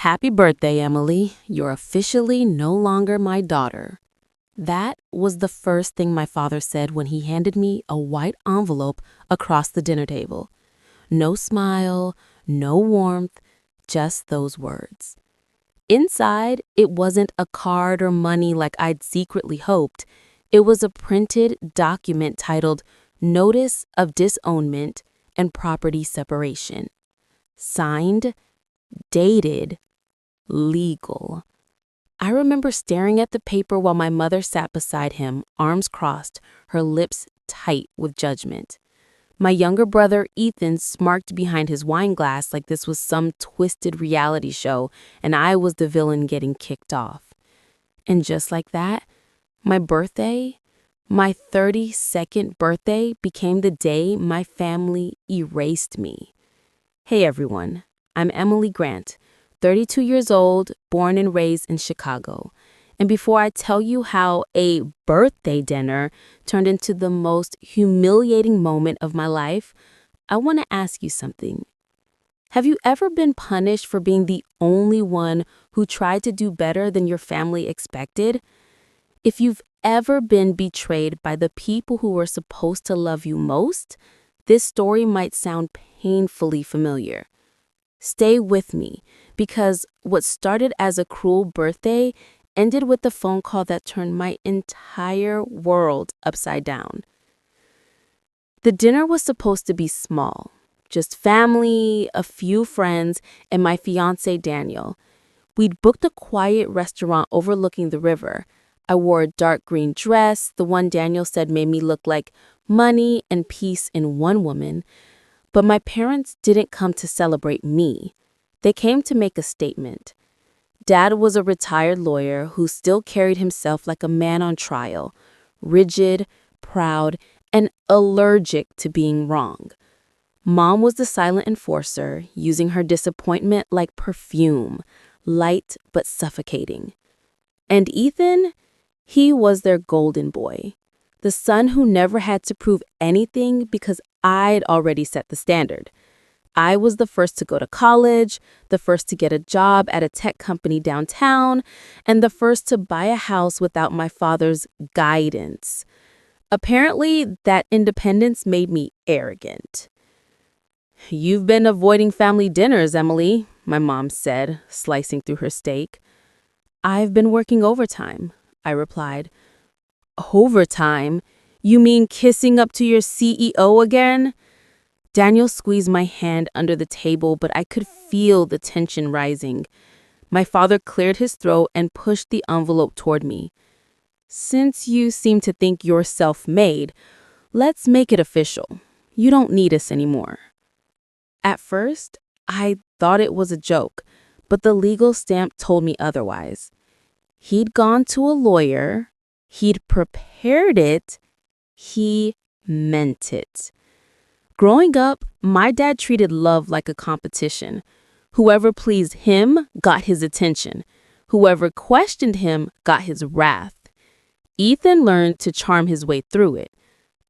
Happy birthday, Emily. You're officially no longer my daughter. That was the first thing my father said when he handed me a white envelope across the dinner table. No smile, no warmth, just those words. Inside, it wasn't a card or money like I'd secretly hoped. It was a printed document titled Notice of Disownment and Property Separation. Signed, dated, legal. I remember staring at the paper while my mother sat beside him, arms crossed, her lips tight with judgment. My younger brother, Ethan, smirked behind his wine glass like this was some twisted reality show and I was the villain getting kicked off. And just like that, my birthday, my 32nd birthday, became the day my family erased me. Hey everyone, I'm Amelia Grant, 32 years old, born and raised in Chicago. And before I tell you how a birthday dinner turned into the most humiliating moment of my life, I want to ask you something. Have you ever been punished for being the only one who tried to do better than your family expected? If you've ever been betrayed by the people who were supposed to love you most, this story might sound painfully familiar. Stay with me, because what started as a cruel birthday ended with a phone call that turned my entire world upside down. The dinner was supposed to be small, just family, a few friends, and my fiancé Daniel. We'd booked a quiet restaurant overlooking the river. I wore a dark green dress, the one Daniel said made me look like money and peace in one woman. But my parents didn't come to celebrate me. They came to make a statement. Dad was a retired lawyer who still carried himself like a man on trial, rigid, proud, and allergic to being wrong. Mom was the silent enforcer, using her disappointment like perfume, light but suffocating. And Ethan, he was their golden boy, the son who never had to prove anything because I'd already set the standard. I was the first to go to college, the first to get a job at a tech company downtown, and the first to buy a house without my father's guidance. Apparently, that independence made me arrogant. "You've been avoiding family dinners, Emily," my mom said, slicing through her steak. "I've been working overtime," I replied. "Overtime? You mean kissing up to your CEO again?" Daniel squeezed my hand under the table, but I could feel the tension rising. My father cleared his throat and pushed the envelope toward me. "Since you seem to think you're self-made, let's make it official. You don't need us anymore." At first, I thought it was a joke, but the legal stamp told me otherwise. He'd gone to a lawyer, he'd prepared it, he meant it. Growing up, my dad treated love like a competition. Whoever pleased him got his attention. Whoever questioned him got his wrath. Ethan learned to charm his way through it.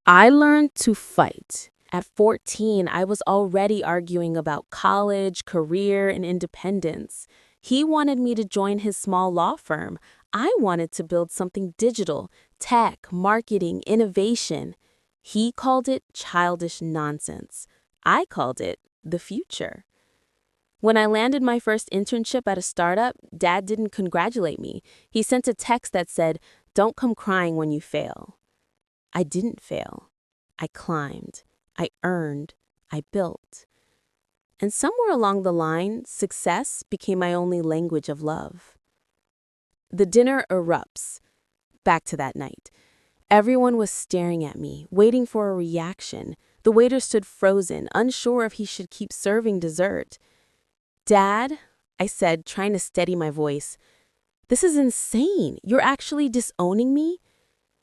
I learned to fight. At 14, I was already arguing about college, career, and independence. He wanted me to join his small law firm. I wanted to build something digital, tech, marketing, innovation. He called it childish nonsense. I called it the future. When I landed my first internship at a startup, Dad didn't congratulate me. He sent a text that said, "Don't come crying when you fail." I didn't fail. I climbed. I earned. I built. And somewhere along the line, success became my only language of love. The dinner erupts. Back to that night. Everyone was staring at me, waiting for a reaction. The waiter stood frozen, unsure if he should keep serving dessert. "Dad," I said, trying to steady my voice, "this is insane. You're actually disowning me?"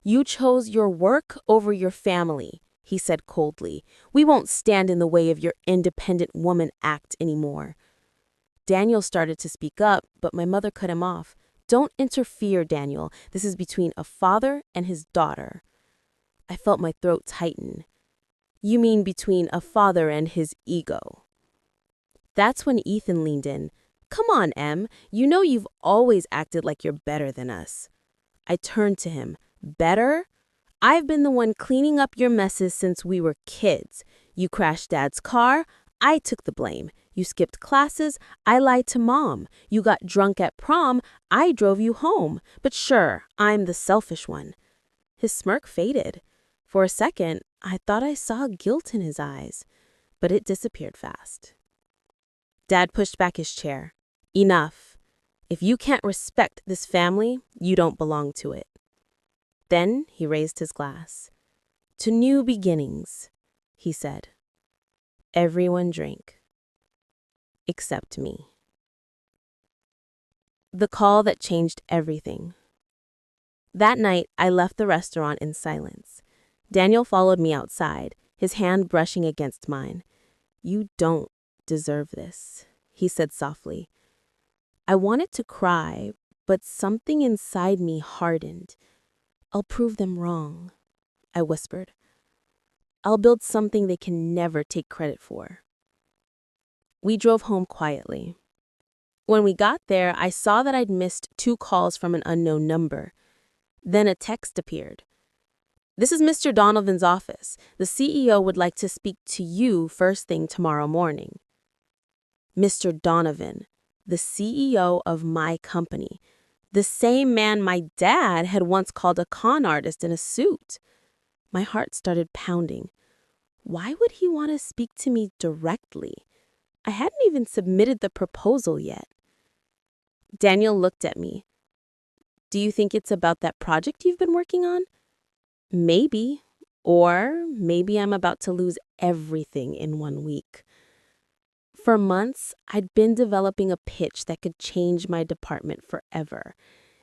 "You chose your work over your family," he said coldly. "We won't stand in the way of your independent woman act anymore." Daniel started to speak up, but my mother cut him off. "Don't interfere, Daniel. This is between a father and his daughter." I felt my throat tighten. "You mean between a father and his ego?" That's when Ethan leaned in, Come on, Em. You know you've always acted like you're better than us. I turned to him. Better? I've been the one cleaning up your messes since we were kids. You crashed Dad's car. I took the blame. You skipped classes. I lied to Mom. You got drunk at prom. I drove you home. But sure, I'm the selfish one. His smirk faded. For a second, I thought I saw guilt in his eyes, but it disappeared fast. Dad pushed back his chair. Enough. If you can't respect this family, you don't belong to it. Then he raised his glass. To new beginnings, he said. Everyone drank. Except me. The call that changed everything. That night, I left the restaurant in silence. Daniel followed me outside, his hand brushing against mine. You don't deserve this, he said softly. I wanted to cry, but something inside me hardened. I'll prove them wrong, I whispered. I'll build something they can never take credit for. We drove home quietly. When we got there, I saw that I'd missed 2 calls from an unknown number. Then a text appeared. This is Mr. Donovan's office. The CEO would like to speak to you first thing tomorrow morning. Mr. Donovan, the CEO of my company. The same man my dad had once called a con artist in a suit. My heart started pounding. Why would he want to speak to me directly? I hadn't even submitted the proposal yet. Daniel looked at me. Do you think it's about that project you've been working on? Maybe. Or maybe I'm about to lose everything in 1 week. For months, I'd been developing a pitch that could change my department forever.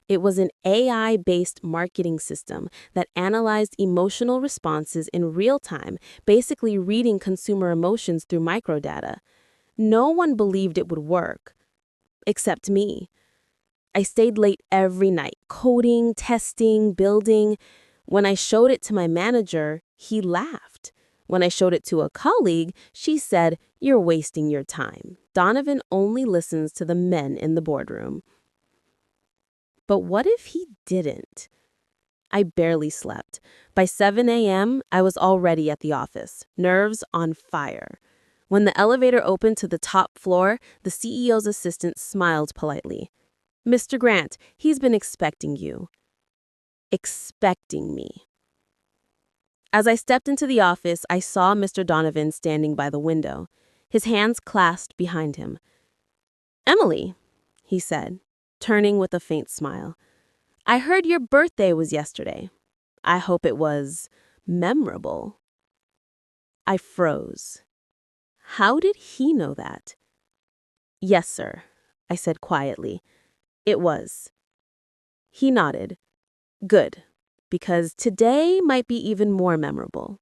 It was an AI-based marketing system that analyzed emotional responses in real time, basically reading consumer emotions through microdata. No one believed it would work, except me. I stayed late every night, coding, testing, building. When I showed it to my manager, he laughed. When I showed it to a colleague, she said, "You're wasting your time. Donovan only listens to the men in the boardroom." But what if he didn't? I barely slept. By 7 a.m., I was already at the office, nerves on fire. When the elevator opened to the top floor, the CEO's assistant smiled politely. Mr. Grant, he's been expecting you. Expecting me. As I stepped into the office, I saw Mr. Donovan standing by the window, his hands clasped behind him. Emily, he said, turning with a faint smile. I heard your birthday was yesterday. I hope it was memorable. I froze. How did he know that? Yes, sir, I said quietly. It was. He nodded. Good, because today might be even more memorable.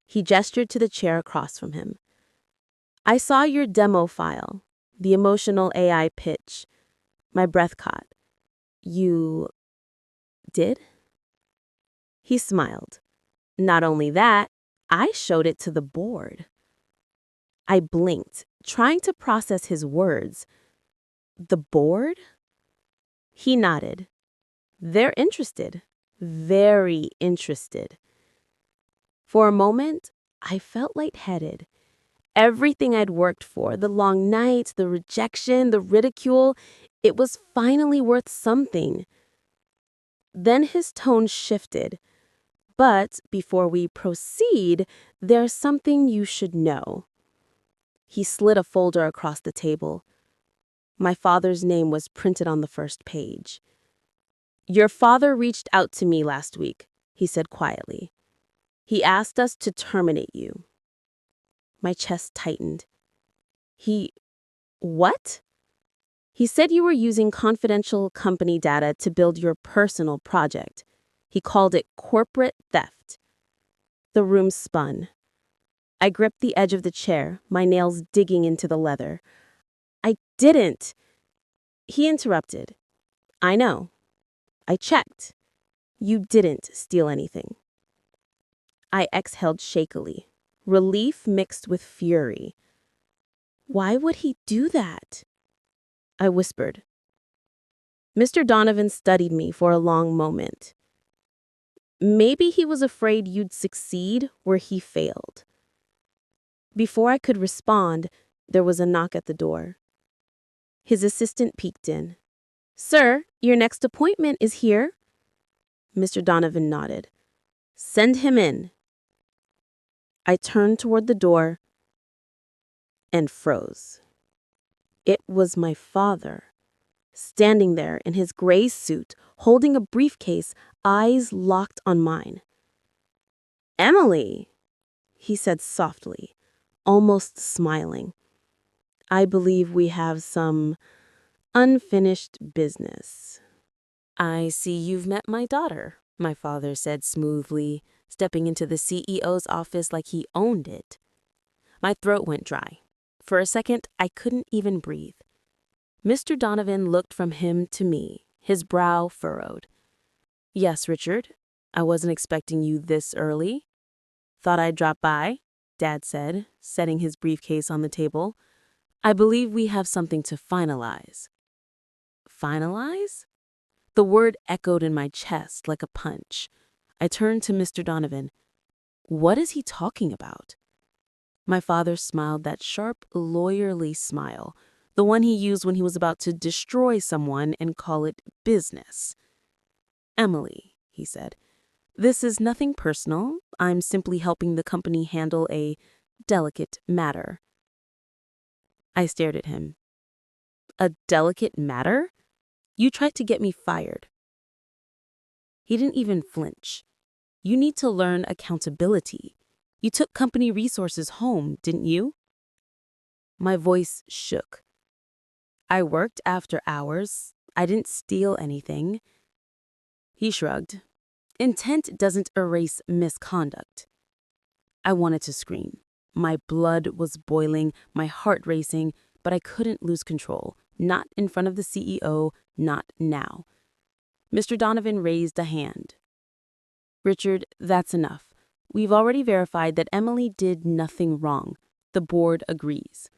He gestured to the chair across from him. I saw your demo file, the emotional AI pitch. My breath caught. You did? He smiled. Not only that, I showed it to the board. I blinked, trying to process his words. The board? He nodded. They're interested. Very interested. For a moment, I felt lightheaded. Everything I'd worked for, the long nights, the rejection, the ridicule, it was finally worth something. Then his tone shifted. But before we proceed, there's something you should know. He slid a folder across the table. My father's name was printed on the first page. Your father reached out to me last week, he said quietly. He asked us to terminate you. My chest tightened. What? He said you were using confidential company data to build your personal project. He called it corporate theft. The room spun. I gripped the edge of the chair, my nails digging into the leather. I didn't. He interrupted. I know. I checked. You didn't steal anything. I exhaled shakily, relief mixed with fury. Why would he do that? I whispered. Mr. Donovan studied me for a long moment. Maybe he was afraid you'd succeed where he failed. Before I could respond, there was a knock at the door. His assistant peeked in. "Sir, your next appointment is here." Mr. Donovan nodded. "Send him in." I turned toward the door and froze. It was my father, standing there in his gray suit, holding a briefcase, eyes locked on mine. "Emily," he said softly, almost smiling. "I believe we have some unfinished business." "I see you've met my daughter," my father said smoothly, stepping into the CEO's office like he owned it. My throat went dry. For a second, I couldn't even breathe. Mr. Donovan looked from him to me, his brow furrowed. "Yes, Richard, I wasn't expecting you this early. Thought I'd drop by," Dad said, setting his briefcase on the table. "I believe we have something to finalize." Finalize? The word echoed in my chest like a punch. I turned to Mr. Donovan. What is he talking about? My father smiled that sharp, lawyerly smile, the one he used when he was about to destroy someone and call it business. "Emily," he said, "this is nothing personal. I'm simply helping the company handle a delicate matter." I stared at him. "A delicate matter? You tried to get me fired." He didn't even flinch. "You need to learn accountability. You took company resources home, didn't you?" My voice shook. "I worked after hours. I didn't steal anything." He shrugged. "Intent doesn't erase misconduct." I wanted to scream. My blood was boiling, my heart racing, but I couldn't lose control. Not in front of the CEO, not now. Mr. Donovan raised a hand. "Richard, that's enough. We've already verified that Emily did nothing wrong. The board agrees."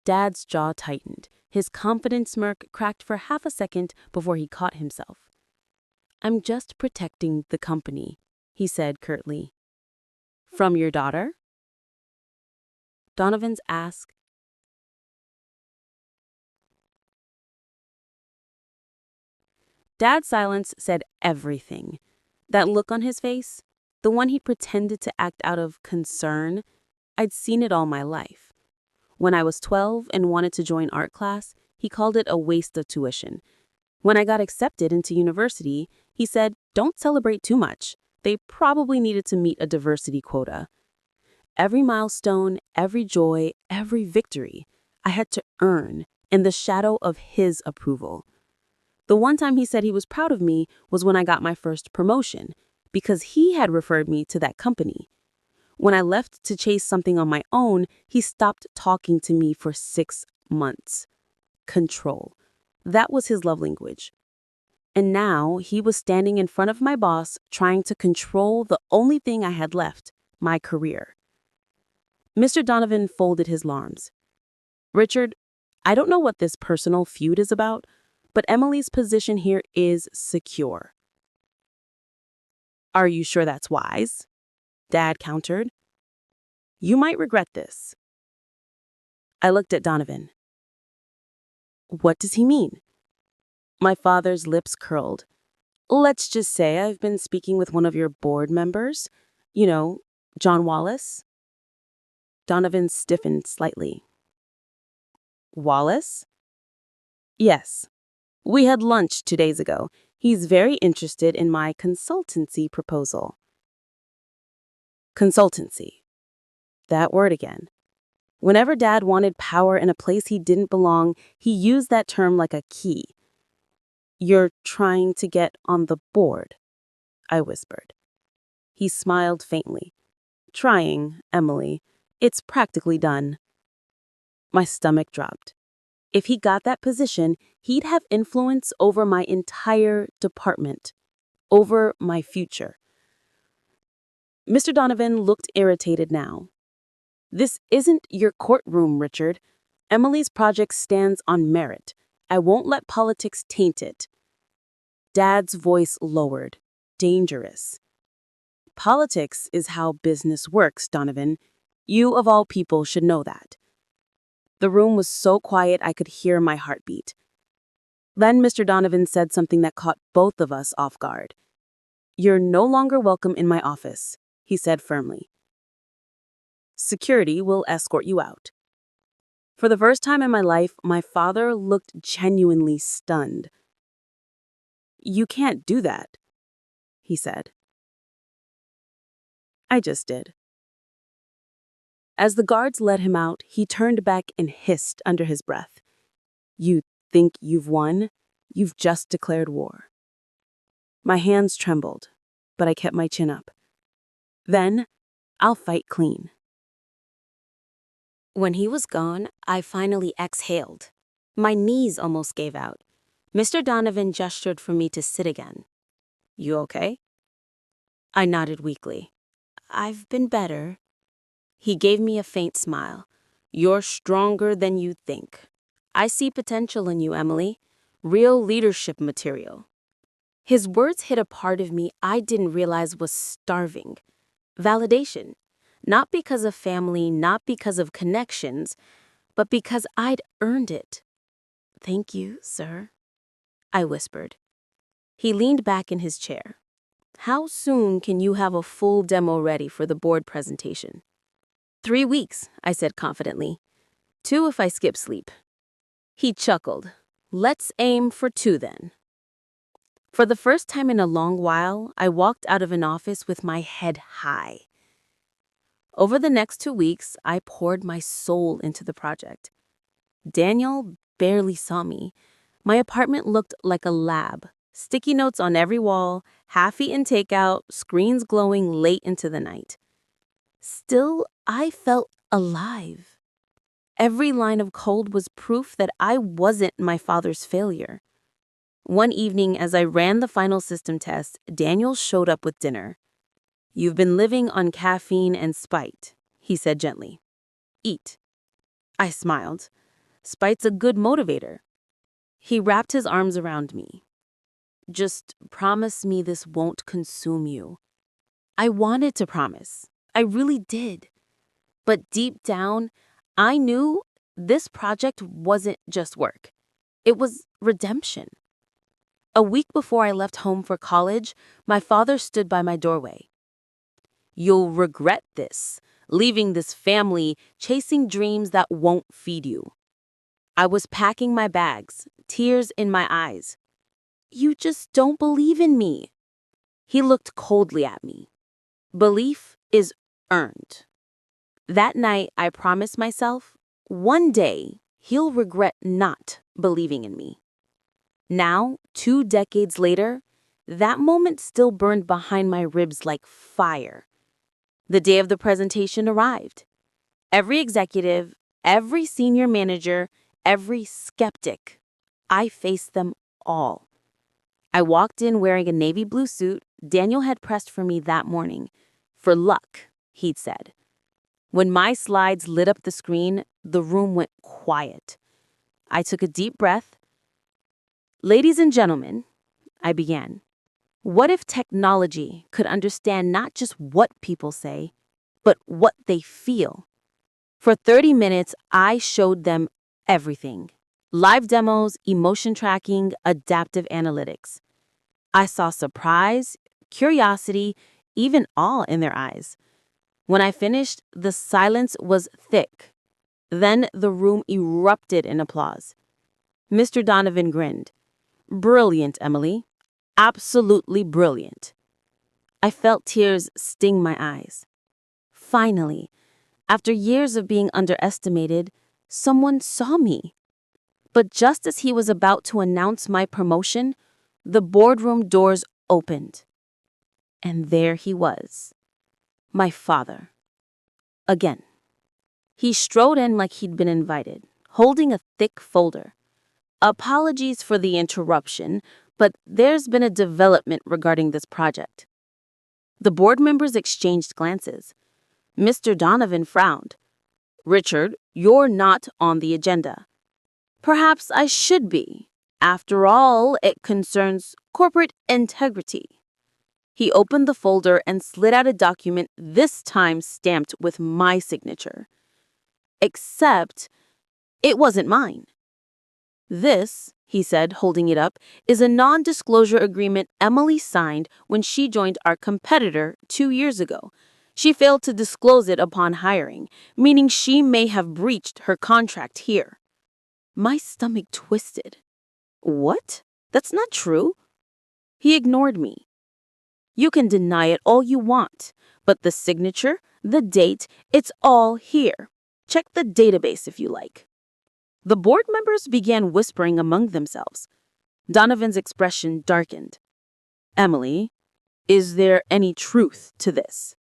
Dad's jaw tightened. His confident smirk cracked for half a second before he caught himself. "I'm just protecting the company," he said curtly. "From your daughter?" Donovan's ask. Dad's silence said everything. That look on his face, the one he pretended to act out of concern, I'd seen it all my life. When I was 12 and wanted to join art class, he called it a waste of tuition. When I got accepted into university, he said, "Don't celebrate too much. They probably needed to meet a diversity quota." Every milestone, every joy, every victory, I had to earn in the shadow of his approval. The one time he said he was proud of me was when I got my first promotion, because he had referred me to that company. When I left to chase something on my own, he stopped talking to me for 6 months. Control. That was his love language. And now he was standing in front of my boss, trying to control the only thing I had left, my career. Mr. Donovan folded his arms. "Richard, I don't know what this personal feud is about, but Emily's position here is secure." "Are you sure that's wise?" Dad countered. "You might regret this." I looked at Donovan. What does he mean? My father's lips curled. "Let's just say I've been speaking with one of your board members. You know, John Wallace." Donovan stiffened slightly. "Wallace?" "Yes. We had lunch 2 days ago. He's very interested in my consultancy proposal." Consultancy. That word again. Whenever Dad wanted power in a place he didn't belong, he used that term like a key. "You're trying to get on the board," I whispered. He smiled faintly. "Trying, Emily. It's practically done." My stomach dropped. If he got that position, he'd have influence over my entire department, over my future. Mr. Donovan looked irritated now. "This isn't your courtroom, Richard. Emily's project stands on merit. I won't let politics taint it. Dad's voice lowered. Dangerous. Politics is how business works, Donovan. You, of all people, should know that. The room was so quiet I could hear my heartbeat. Then Mr. Donovan said something that caught both of us off guard. "You're no longer welcome in my office," he said firmly. "Security will escort you out." For the first time in my life, my father looked genuinely stunned. "You can't do that," he said. I just did. As the guards led him out, he turned back and hissed under his breath. "You think you've won? You've just declared war." My hands trembled, but I kept my chin up. "Then, I'll fight clean." When he was gone, I finally exhaled. My knees almost gave out. Mr. Donovan gestured for me to sit again. "You okay?" I nodded weakly. "I've been better." He gave me a faint smile. "You're stronger than you think. I see potential in you, Emily. Real leadership material." His words hit a part of me I didn't realize was starving. Validation. Not because of family, not because of connections, but because I'd earned it. "Thank you, sir," I whispered. He leaned back in his chair. "How soon can you have a full demo ready for the board presentation?" 3 weeks, I said confidently. 2 if I skip sleep. He chuckled. "Let's aim for 2 then." For the first time in a long while, I walked out of an office with my head high. Over the next 2 weeks, I poured my soul into the project. Daniel barely saw me. My apartment looked like a lab. Sticky notes on every wall, half-eaten takeout, screens glowing late into the night. Still, I felt alive. Every line of code was proof that I wasn't my father's failure. One evening, as I ran the final system test, Daniel showed up with dinner. "You've been living on caffeine and spite," he said gently. "Eat." I smiled. "Spite's a good motivator." He wrapped his arms around me. "Just promise me this won't consume you." I wanted to promise. I really did. But deep down, I knew this project wasn't just work. It was redemption. A week before I left home for college, my father stood by my doorway. "You'll regret this, leaving this family, chasing dreams that won't feed you." I was packing my bags, tears in my eyes. "You just don't believe in me." He looked coldly at me. "Belief is earned." That night, I promised myself, one day, he'll regret not believing in me. Now, 2 decades later, that moment still burned behind my ribs like fire. The day of the presentation arrived. Every executive, every senior manager, every skeptic, I faced them all. I walked in wearing a navy blue suit Daniel had pressed for me that morning. "For luck," he'd said. When my slides lit up the screen, the room went quiet. I took a deep breath. "Ladies and gentlemen," I began, "what if technology could understand not just what people say, but what they feel?" For 30 minutes, I showed them everything. Live demos, emotion tracking, adaptive analytics. I saw surprise, curiosity, even awe in their eyes. When I finished, the silence was thick. Then the room erupted in applause. Mr. Donovan grinned. "Brilliant, Emily. Absolutely brilliant." I felt tears sting my eyes. Finally, after years of being underestimated, someone saw me. But just as he was about to announce my promotion, the boardroom doors opened. And there he was, my father. Again. He strode in like he'd been invited, holding a thick folder. "Apologies for the interruption, but there's been a development regarding this project." The board members exchanged glances. Mr. Donovan frowned. "Richard, you're not on the agenda." Perhaps I should be. After all, it concerns corporate integrity. He opened the folder and slid out a document, this time stamped with my signature. Except it wasn't mine. This, he said, holding it up, is a non-disclosure agreement Emily signed when she joined our competitor 2 years ago. She failed to disclose it upon hiring, meaning she may have breached her contract here. My stomach twisted. What? That's not true. He ignored me. You can deny it all you want, but the signature, the date, it's all here. Check the database if you like. The board members began whispering among themselves. Donovan's expression darkened. Emily, is there any truth to this?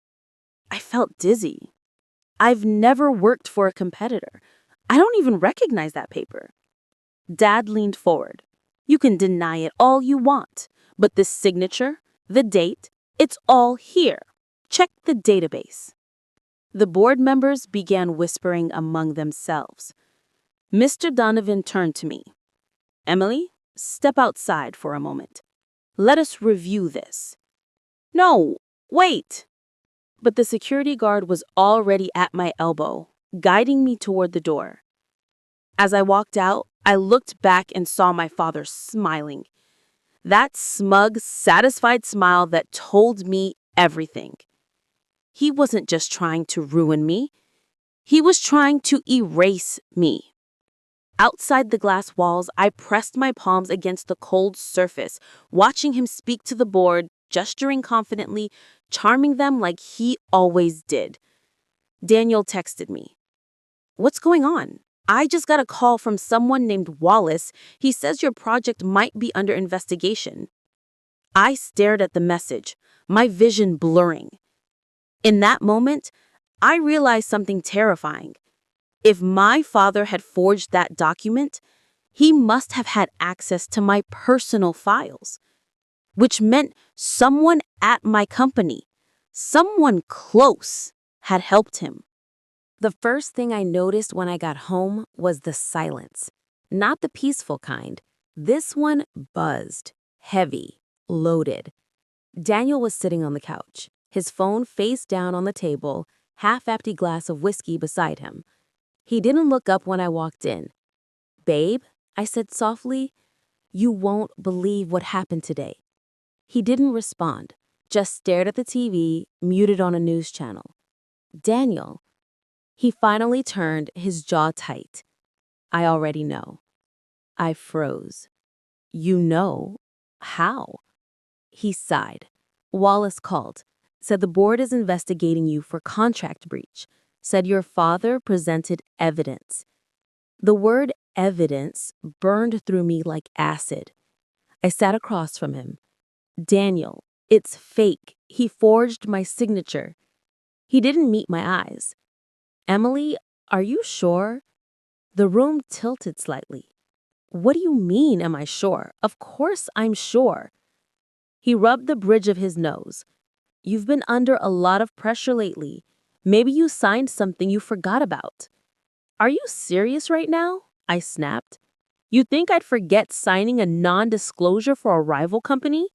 I felt dizzy. I've never worked for a competitor. I don't even recognize that paper. Dad leaned forward. You can deny it all you want, but the signature, the date, it's all here. Check the database. The board members began whispering among themselves. Mr. Donovan turned to me. Emily, step outside for a moment. Let us review this. No, wait. But the security guard was already at my elbow, guiding me toward the door. As I walked out, I looked back and saw my father smiling. That smug, satisfied smile that told me everything. He wasn't just trying to ruin me. He was trying to erase me. Outside the glass walls, I pressed my palms against the cold surface, watching him speak to the board, gesturing confidently, charming them like he always did. Daniel texted me. What's going on? I just got a call from someone named Wallace. He says your project might be under investigation. I stared at the message, my vision blurring. In that moment, I realized something terrifying. If my father had forged that document, he must have had access to my personal files, which meant someone at my company, someone close, had helped him. The first thing I noticed when I got home was the silence. Not the peaceful kind. This one buzzed, heavy, loaded. Daniel was sitting on the couch, his phone face down on the table, half-empty glass of whiskey beside him. He didn't look up when I walked in. Babe, I said softly, you won't believe what happened today. He didn't respond, just stared at the TV, muted on a news channel. Daniel. He finally turned, his jaw tight. I already know. I froze. You know? How? He sighed. Wallace called, said the board is investigating you for contract breach, said your father presented evidence. The word evidence burned through me like acid. I sat across from him. Daniel, it's fake. He forged my signature. He didn't meet my eyes. Emily, are you sure? The room tilted slightly. What do you mean, am I sure? Of course I'm sure. He rubbed the bridge of his nose. You've been under a lot of pressure lately. Maybe you signed something you forgot about. Are you serious right now? I snapped. You think I'd forget signing a non-disclosure for a rival company?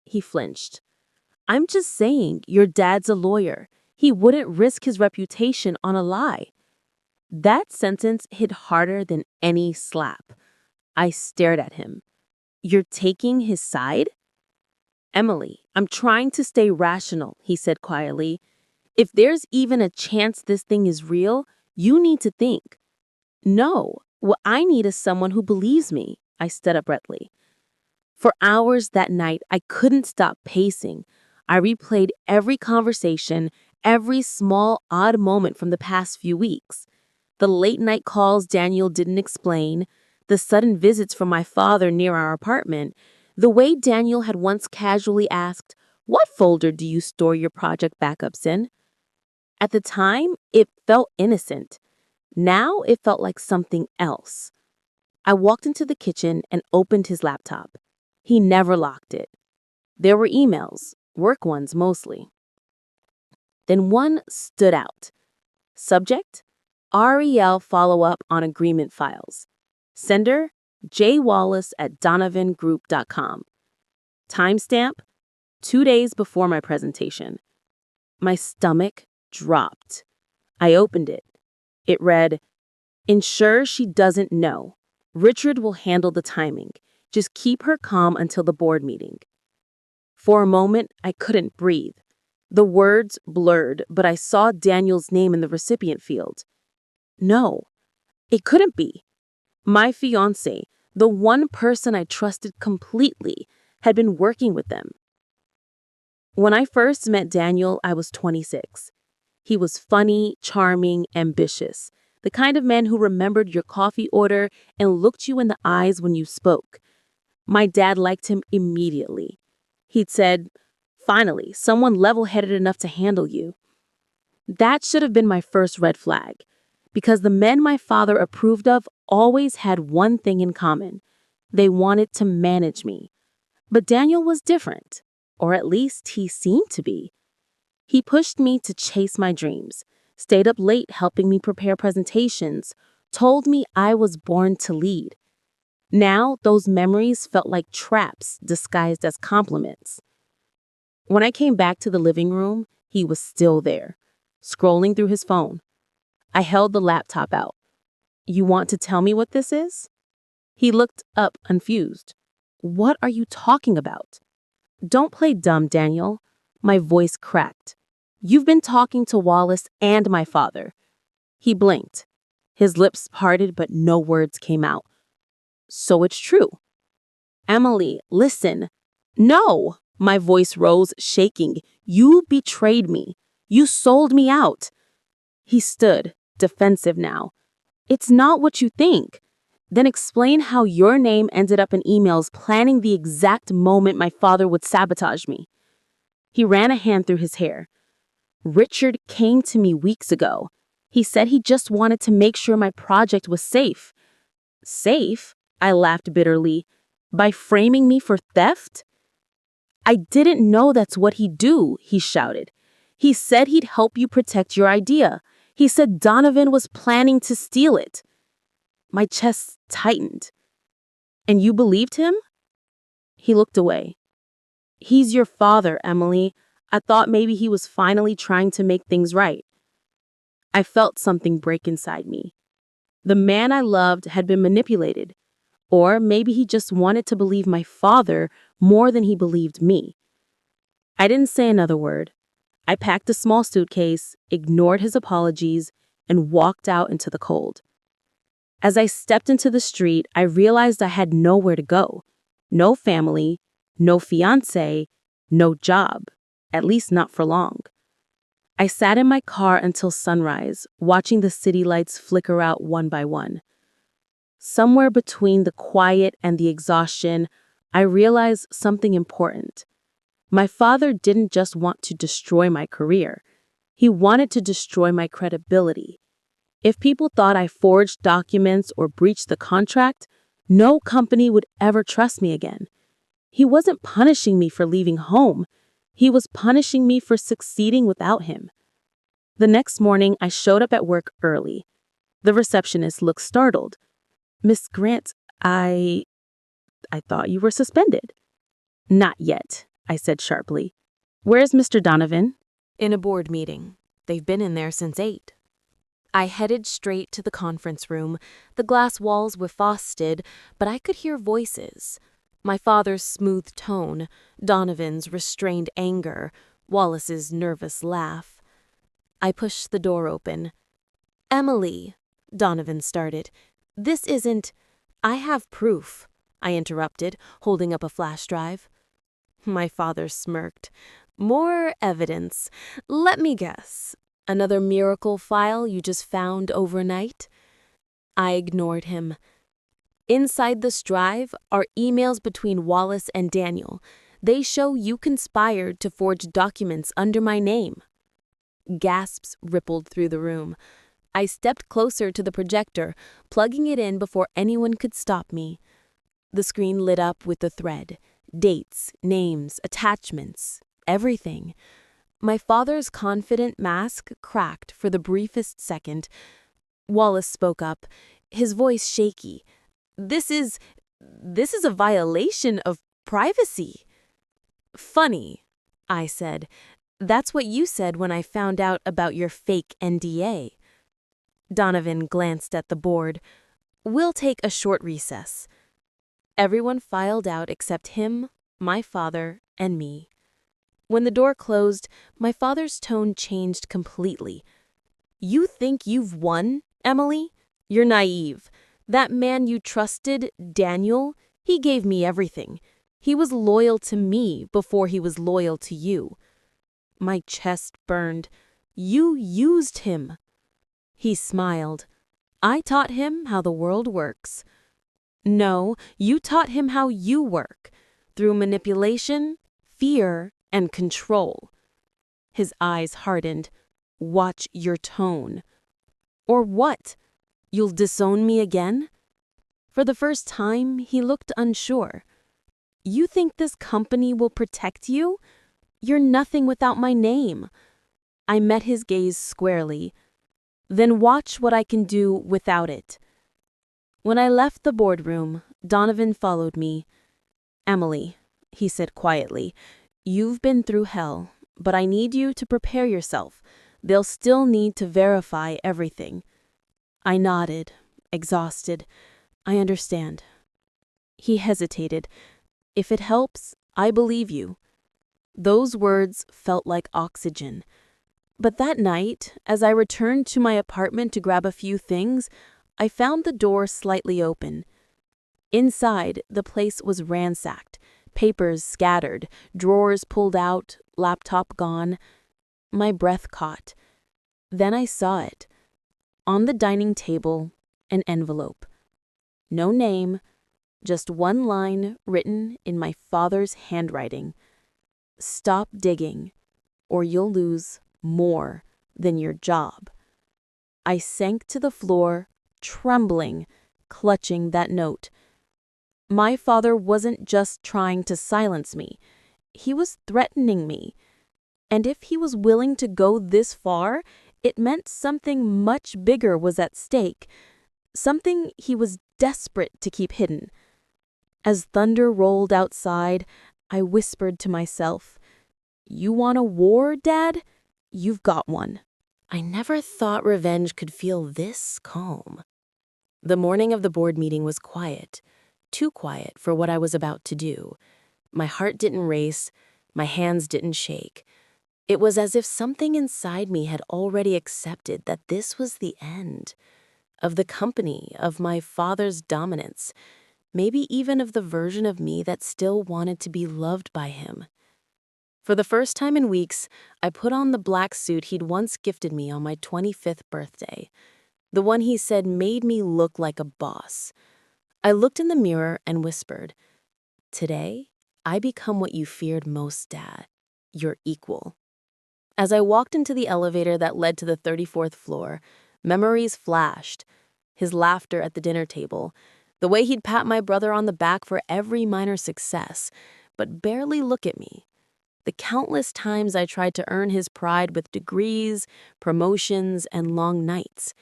He flinched. I'm just saying, your dad's a lawyer. He wouldn't risk his reputation on a lie. That sentence hit harder than any slap. I stared at him. You're taking his side? Emily, I'm trying to stay rational, he said quietly. If there's even a chance this thing is real, you need to think. No, what I need is someone who believes me, I stood up abruptly. For hours that night, I couldn't stop pacing. I replayed every conversation, every small, odd moment from the past few weeks. The late-night calls Daniel didn't explain, the sudden visits from my father near our apartment, the way Daniel had once casually asked, "What folder do you store your project backups in?" At the time, it felt innocent. Now it felt like something else. I walked into the kitchen and opened his laptop. He never locked it. There were emails, work ones mostly. Then one stood out. Subject: REL follow-up on agreement files. Sender, jwallace@donovangroup.com. Timestamp, 2 days before my presentation. My stomach dropped. I opened it. It read, "Ensure she doesn't know. Richard will handle the timing. Just keep her calm until the board meeting." For a moment, I couldn't breathe. The words blurred, but I saw Daniel's name in the recipient field. No, it couldn't be. My fiancé, the one person I trusted completely, had been working with them. When I first met Daniel, I was 26. He was funny, charming, ambitious, the kind of man who remembered your coffee order and looked you in the eyes when you spoke. My dad liked him immediately. He'd said, "Finally, someone level-headed enough to handle you." That should have been my first red flag, because the men my father approved of always had one thing in common. They wanted to manage me. But Daniel was different, or at least he seemed to be. He pushed me to chase my dreams, stayed up late helping me prepare presentations, told me I was born to lead. Now, those memories felt like traps disguised as compliments. When I came back to the living room, he was still there, scrolling through his phone. I held the laptop out. "You want to tell me what this is?" He looked up confused. "What are you talking about?" "Don't play dumb, Daniel." My voice cracked. "You've been talking to Wallace and my father." He blinked. His lips parted, but no words came out. "So it's true." "Emily, listen." "No!" My voice rose, shaking. "You betrayed me. You sold me out." He stood, defensive now. "It's not what you think." "Then explain how your name ended up in emails planning the exact moment my father would sabotage me." He ran a hand through his hair. "Richard came to me weeks ago. He said he just wanted to make sure my project was safe." "Safe?" I laughed bitterly. "By framing me for theft?" "I didn't know that's what he'd do," he shouted. "He said he'd help you protect your idea. He said Donovan was planning to steal it." My chest tightened. "And you believed him?" He looked away. "He's your father, Emily. I thought maybe he was finally trying to make things right." I felt something break inside me. The man I loved had been manipulated. Or maybe he just wanted to believe my father more than he believed me. I didn't say another word. I packed a small suitcase, ignored his apologies, and walked out into the cold. As I stepped into the street, I realized I had nowhere to go. No family, no fiancé, no job, at least not for long. I sat in my car until sunrise, watching the city lights flicker out one by one. Somewhere between the quiet and the exhaustion, I realized something important. My father didn't just want to destroy my career. He wanted to destroy my credibility. If people thought I forged documents or breached the contract, no company would ever trust me again. He wasn't punishing me for leaving home. He was punishing me for succeeding without him. The next morning, I showed up at work early. The receptionist looked startled. "Miss Grant, I thought you were suspended." "Not yet," I said sharply. "Where's Mr. Donovan?" In a board meeting. They've been in there since 8. I headed straight to the conference room. The glass walls were frosted, but I could hear voices. My father's smooth tone, Donovan's restrained anger, Wallace's nervous laugh. I pushed the door open. "Emily," Donovan started. "This isn't—" "I have proof," I interrupted, holding up a flash drive. My father smirked. "More evidence. Let me guess. Another miracle file you just found overnight?" I ignored him. "Inside this drive are emails between Wallace and Daniel. They show you conspired to forge documents under my name." Gasps rippled through the room. I stepped closer to the projector, plugging it in before anyone could stop me. The screen lit up with the thread. Dates, names, attachments, everything. My father's confident mask cracked for the briefest second. Wallace spoke up, his voice shaky. This is a violation of privacy." "Funny," I said. "That's what you said when I found out about your fake NDA." Donovan glanced at the board. "We'll take a short recess." Everyone filed out except him, my father, and me. When the door closed, my father's tone changed completely. "You think you've won, Emily? You're naive. That man you trusted, Daniel, he gave me everything. He was loyal to me before he was loyal to you." My chest burned. "You used him." He smiled. "I taught him how the world works." "No, you taught him how you work, through manipulation, fear, and control." His eyes hardened. "Watch your tone." "Or what? You'll disown me again?" For the first time, he looked unsure. "You think this company will protect you? You're nothing without my name." I met his gaze squarely. "Then watch what I can do without it." When I left the boardroom, Donovan followed me. "Emily," he said quietly, "you've been through hell, but I need you to prepare yourself. They'll still need to verify everything." I nodded, exhausted. "I understand." He hesitated. "If it helps, I believe you." Those words felt like oxygen. But that night, as I returned to my apartment to grab a few things, I found the door slightly open. Inside, the place was ransacked, papers scattered, drawers pulled out, laptop gone. My breath caught. Then I saw it. On the dining table, an envelope. No name, just one line written in my father's handwriting. "Stop digging, or you'll lose more than your job." I sank to the floor, trembling, clutching that note. My father wasn't just trying to silence me. He was threatening me. And if he was willing to go this far, it meant something much bigger was at stake, something he was desperate to keep hidden. As thunder rolled outside, I whispered to myself, "You want a war, Dad? You've got one." I never thought revenge could feel this calm. The morning of the board meeting was quiet, too quiet for what I was about to do. My heart didn't race, my hands didn't shake. It was as if something inside me had already accepted that this was the end of the company, of my father's dominance, maybe even of the version of me that still wanted to be loved by him. For the first time in weeks, I put on the black suit he'd once gifted me on my 25th birthday, the one he said made me look like a boss. I looked in the mirror and whispered, "Today, I become what you feared most, Dad, your equal." As I walked into the elevator that led to the 34th floor, memories flashed. His laughter at the dinner table, the way he'd pat my brother on the back for every minor success, but barely look at me. The countless times I tried to earn his pride with degrees, promotions, and long nights.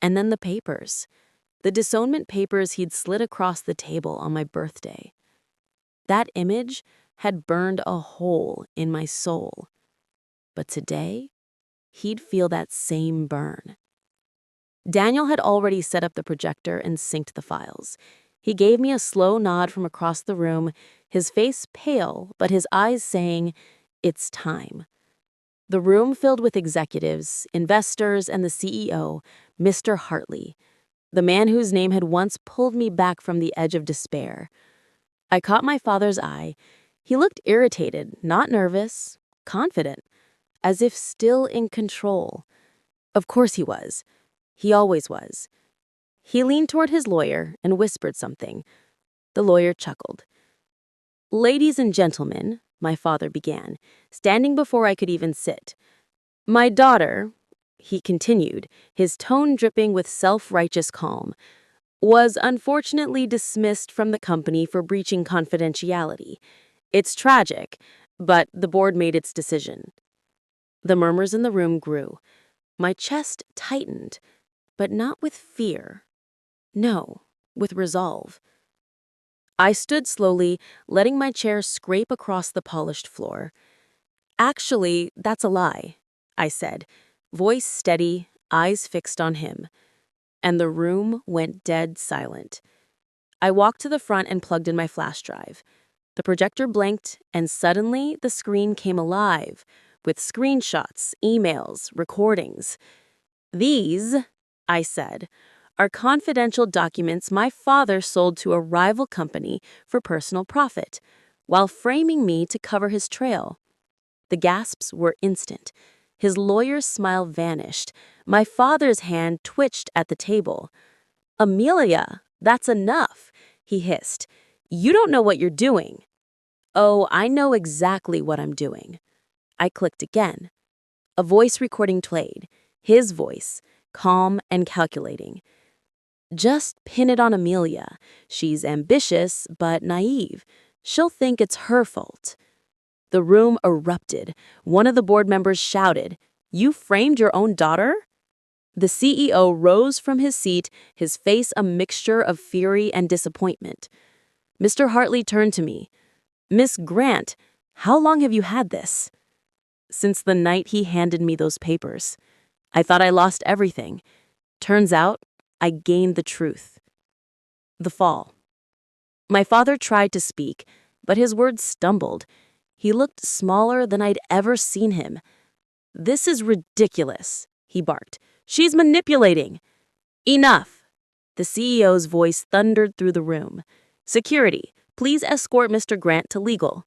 And then the papers. The disownment papers he'd slid across the table on my birthday. That image had burned a hole in my soul. But today, he'd feel that same burn. Daniel had already set up the projector and synced the files. He gave me a slow nod from across the room, his face pale, but his eyes saying, "It's time." The room filled with executives, investors, and the CEO, Mr. Hartley, the man whose name had once pulled me back from the edge of despair. I caught my father's eye. He looked irritated, not nervous, confident, as if still in control. Of course he was. He always was. He leaned toward his lawyer and whispered something. The lawyer chuckled. "Ladies and gentlemen," my father began, standing before I could even sit. "My daughter," he continued, his tone dripping with self-righteous calm, "was unfortunately dismissed from the company for breaching confidentiality. It's tragic, but the board made its decision." The murmurs in the room grew. My chest tightened, but not with fear. No, with resolve. I stood slowly, letting my chair scrape across the polished floor. "Actually, that's a lie," I said, voice steady, eyes fixed on him. And the room went dead silent. I walked to the front and plugged in my flash drive. The projector blinked, and suddenly the screen came alive, with screenshots, emails, recordings. "These," I said, "are confidential documents my father sold to a rival company for personal profit, while framing me to cover his trail." The gasps were instant. His lawyer's smile vanished. My father's hand twitched at the table. "Amelia, that's enough," he hissed. "You don't know what you're doing." "Oh, I know exactly what I'm doing." I clicked again. A voice recording played. His voice, calm and calculating. "Just pin it on Amelia. She's ambitious but naive. She'll think it's her fault." The room erupted. One of the board members shouted, "You framed your own daughter?" The CEO rose from his seat, his face a mixture of fury and disappointment. Mr. Hartley turned to me. "Miss Grant, how long have you had this?" "Since the night he handed me those papers. I thought I lost everything. Turns out, I gained the truth." The fall. My father tried to speak, but his words stumbled. He looked smaller than I'd ever seen him. "This is ridiculous," he barked. "She's manipulating." "Enough!" The CEO's voice thundered through the room. "Security, please escort Mr. Grant to legal."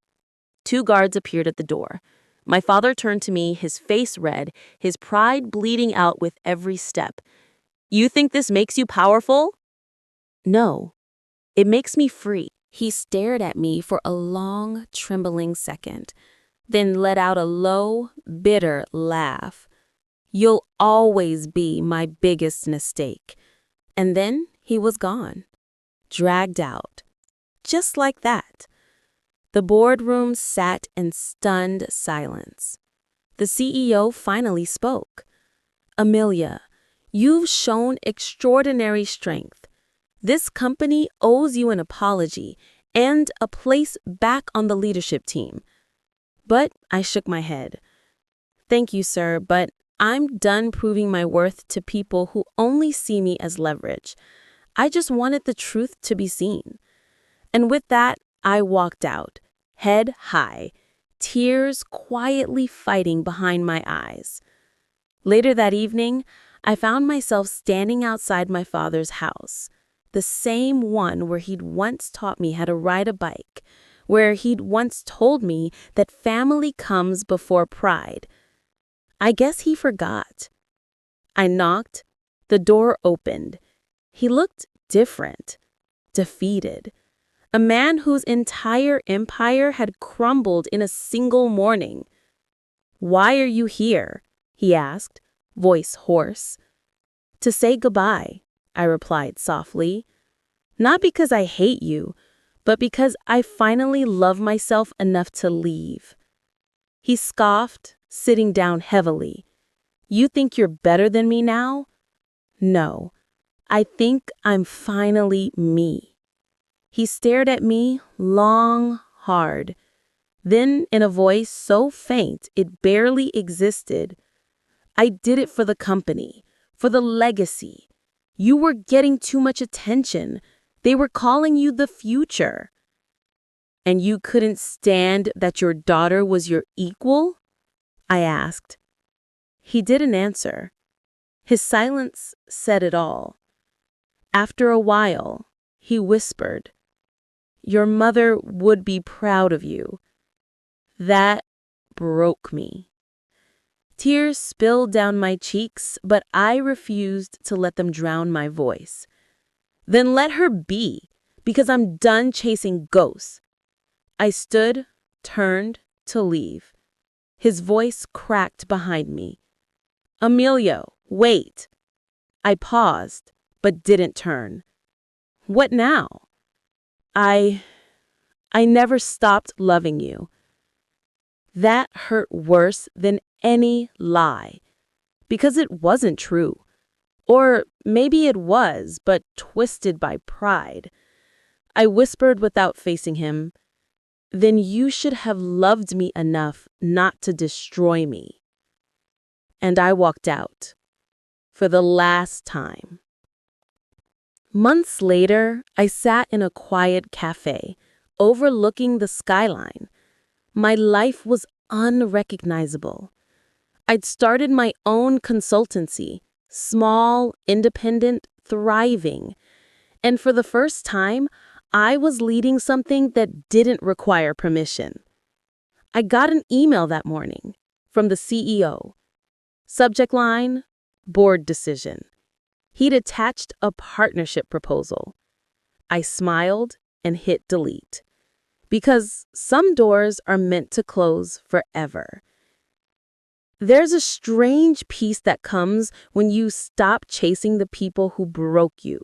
2 guards appeared at the door. My father turned to me, his face red, his pride bleeding out with every step. "You think this makes you powerful?" "No, it makes me free." He stared at me for a long, trembling second, then let out a low, bitter laugh. "You'll always be my biggest mistake." And then he was gone, dragged out, just like that. The boardroom sat in stunned silence. The CEO finally spoke. "Amelia, you've shown extraordinary strength. This company owes you an apology and a place back on the leadership team." But I shook my head. "Thank you, sir, but I'm done proving my worth to people who only see me as leverage. I just wanted the truth to be seen." And with that, I walked out, head high, tears quietly fighting behind my eyes. Later that evening, I found myself standing outside my father's house, the same one where he'd once taught me how to ride a bike, where he'd once told me that family comes before pride. I guess he forgot. I knocked. The door opened. He looked different, defeated. A man whose entire empire had crumbled in a single morning. "Why are you here?" he asked, voice hoarse. "To say goodbye," I replied softly. "Not because I hate you, but because I finally love myself enough to leave." He scoffed, sitting down heavily. "You think you're better than me now?" "No, I think I'm finally me." He stared at me long, hard. Then, in a voice so faint it barely existed, "I did it for the company, for the legacy. You were getting too much attention. They were calling you the future." "And you couldn't stand that your daughter was your equal?" I asked. He didn't answer. His silence said it all. After a while, he whispered, "Your mother would be proud of you." That broke me. Tears spilled down my cheeks, but I refused to let them drown my voice. "Then let her be, because I'm done chasing ghosts." I stood, turned to leave. His voice cracked behind me. "Amelia, wait." I paused, but didn't turn. "What now?" I never stopped loving you." That hurt worse than any lie, because it wasn't true. Or Maybe it was, but twisted by pride. I whispered without facing him, "Then you should have loved me enough not to destroy me." And I walked out. For the last time. Months later, I sat in a quiet cafe, overlooking the skyline. My life was unrecognizable. I'd started my own consultancy, small, independent, thriving. And for the first time, I was leading something that didn't require permission. I got an email that morning from the CEO. Subject line, board decision. He'd attached a partnership proposal. I smiled and hit delete. Because some doors are meant to close forever. There's a strange peace that comes when you stop chasing the people who broke you.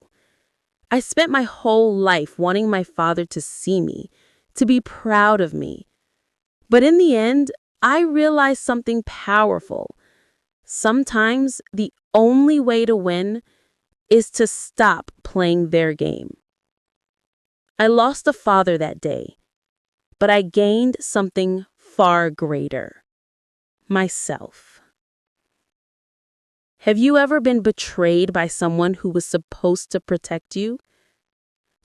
I spent my whole life wanting my father to see me, to be proud of me. But in the end, I realized something powerful. Sometimes the only way to win is to stop playing their game. I lost a father that day, but I gained something far greater. Myself. Have you ever been betrayed by someone who was supposed to protect you?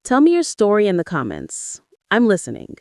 Tell me your story in the comments. I'm listening.